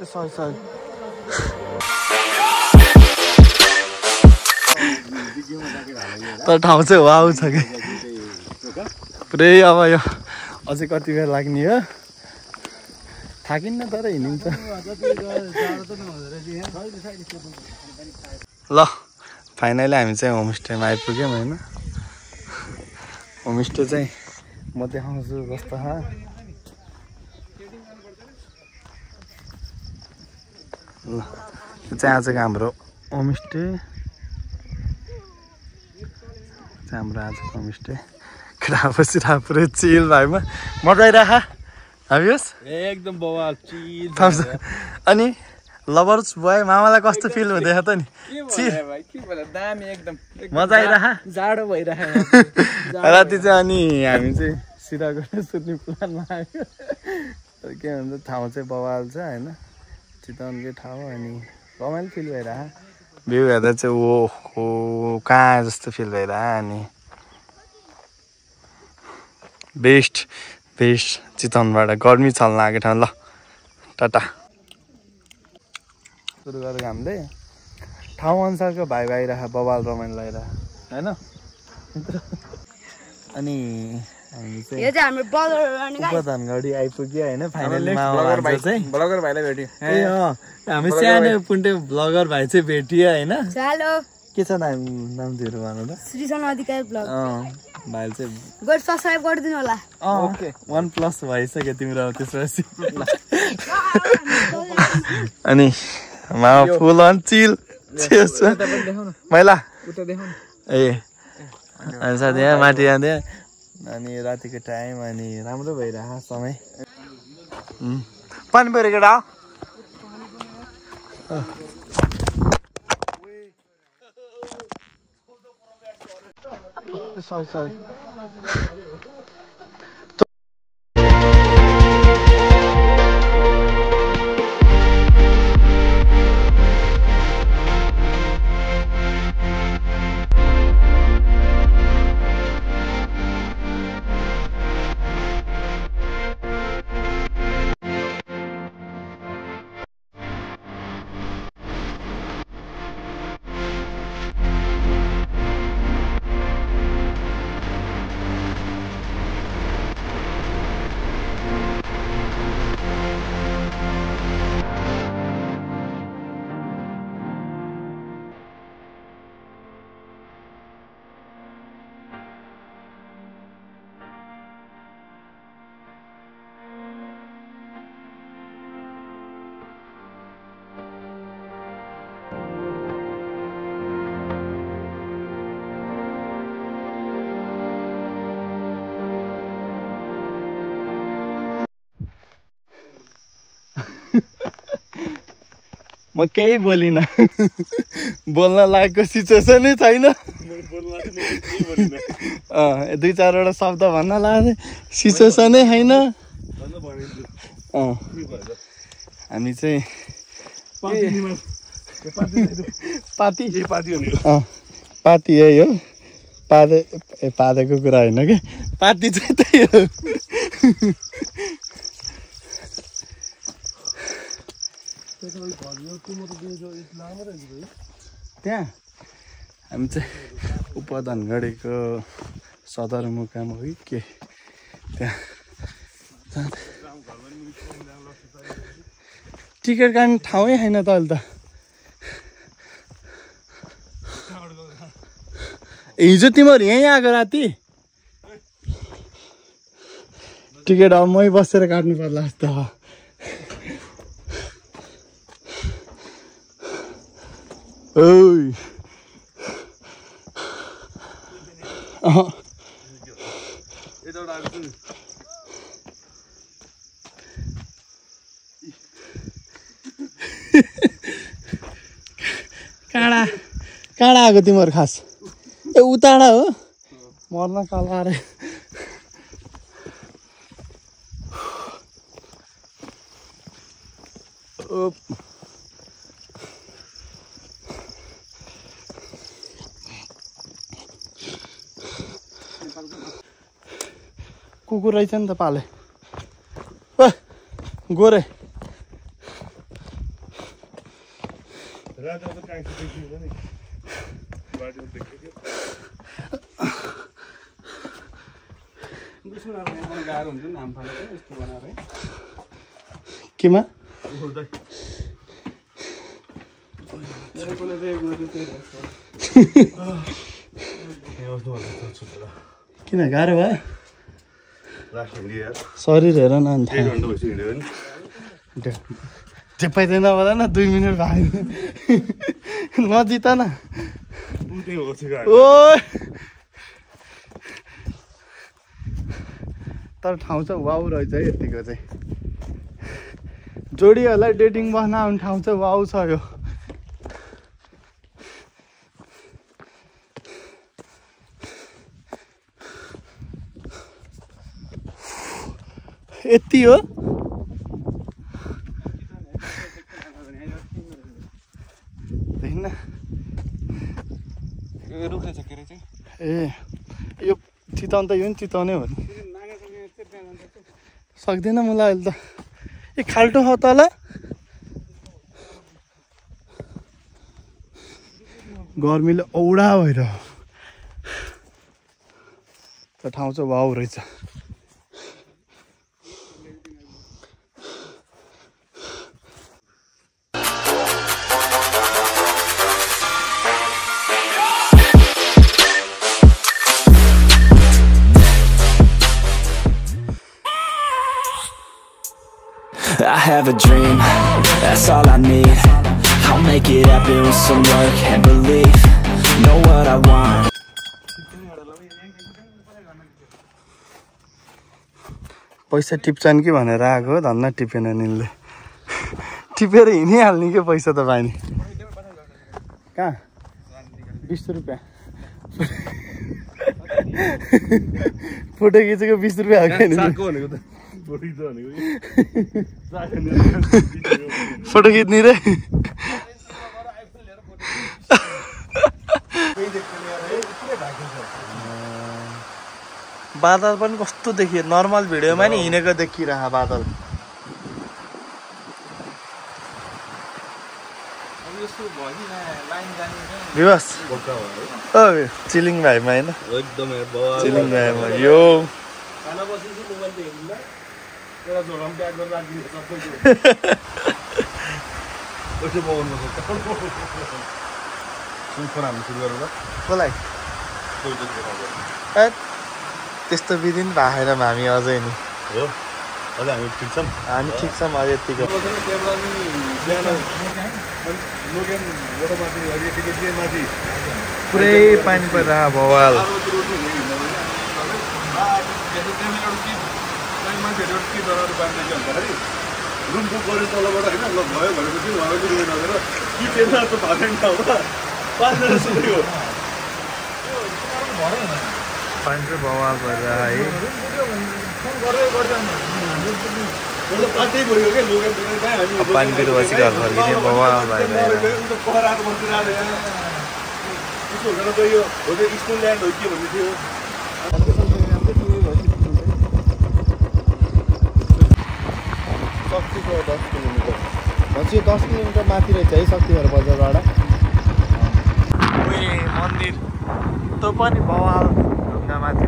Sorry तर ठाउँ चाहिँ वाउ छ कि पुरै अब यो अझै कति बेर लाग्ने हो थाकिन्न तर हिँडिन्छ ल फाइनली हामी चाहिँ होमस्टेमा आइपुग्यौँ होइन होमस्टे चाहिँ म देखाउँछु कस्तो छ ल यो चाहिँ आजको हाम्रो होमस्टे हाम्रो आजको होमस्टे केटा बसिरहेको पुरै चिल भाइमा मजा आइरह हाबियोस् एकदम बवाल चिल अनि लभर्स बोय मामालाई कस्तो फिल हुँदैछ त नि दामी एकदम मजा आइरह जाडो भइरह राति चाहिँ अनि हामी चाहिँ सिधा गएर सुत्ने प्लानमा आयो के भन्छ ठाउँ चाहिँ बवाल छ होइन चितवनकै ठाउँ अनि रमाइलो फिल भइरह भ्यू हेर्दा चाहिँ ओहो कहाँ जस्तो फिल भइरह अनि बेस्ट चितवनबाट गर्मी छल्न आएको ठाउँ ल टाटा सुरु गरेको हामीले ठाउँ अनुसारको भाइ आइरह बवाल रमाइलो लगाइरह होइन अनि हामी चाहिँ यो चाहिँ हाम्रो उपधनगढी आइपुग्यो होइन फाइनली ब्लगर भाइलाई भेट्यो हामी सानो पुन्टे ब्लगर भाइ चाहिँ भेटियो होइन हेलो के छ नाम दिएर भन त श्रीसन अधिकारी ब्लग भाइले चाहिँ गएर सब्स्क्राइब गरिदिनु होला ओके 1+ भइसक्यो तिम्रो अब त्यसपछि अनि मामा फुल अन चिल मैला ए अनि साथी यहाँ माथि जाँदै अनि रातिको टाइम अनि राम्रो भइरहेको समय पानी पऱ्यो केटा सरी म केही बोलिनँ बोल्न लागेको सिचुएसनै छैन 2-4वटा शब्द भन्न लाग्यो सिचुएसनै छैन हामी चाहिँ पाती यही हो पादेको कुरा होइन कि पाती चाहिँ त्यही हो त्यहाँ हामी चाहिँ उपधनगढीको सदरमुकाम हो कि के त्यहाँ टिकट काट्ने ठाउँै छैन त अहिले त हिजो तिमीहरू यहीँ आएको राति टिकट अब मै बसेर काट्नु पर्ला जस्तो ओइ काँडा आएको तिमीहरू खास ए उताडा हो मर्न काला अरे कुकुर रहेछ नि त पाले गोरे गाह्रो हुन्छ नि नाम फालेको यस्तो बनाएर केमा किन गाह्रो भयो शरीर हेर न अन्त पाइँदैन होला न 2 मिनट भयो नजित न ओ तर ठाउँ चाहिँ वाउ रहेछ है यतिको चाहिँ जोडीहरूलाई डेटिङ बस्न आउने ठाउँ चाहिँ वाउ छ यो यति हो देख्न ए यो चिताउनु त यो नि चिताउने हो नि सक्दैन मलाई अहिले त ए खाल्टो हो तल गर्मीले औडा भएर त ठाउँ चाहिँ वाउ रहेछ I have a dream, that's all I need. I'll make it happen with some work and belief. Know what I want. पैसा टिप्छन् कि भनेर आएको हो धन्न टिपेन निले टिपेर हिँडिहाल्ने के पैसा त पाइने कहाँ 20 रुपियाँ फोटो खिचेको 20 रुपियाँ हो कि फोटो खिच्ने रे बादल पनि कस्तो देखियो नर्मल भिडियोमा नि हिँडेको देखिरह बादल विवास चिलिङ भाइमा होइन चिलिङ भाइमा यो कसलाई त्यस्तो विधि नि भएन हामी अझै नि हामी ठिक छौँ अझै यतिको पुरै पानी परिरह भवाल पानी चाहिँ बवाल भएर है पानी बिरुवासी घर फर्किने बवाल भएर शक्तिको 10 किलोमिटर भन्छ 10 किलोमिटर माथि रहेछ है शक्तिघर बजारबाट मन्दिर त्यो पनि बवाल ढुङ्गा माथि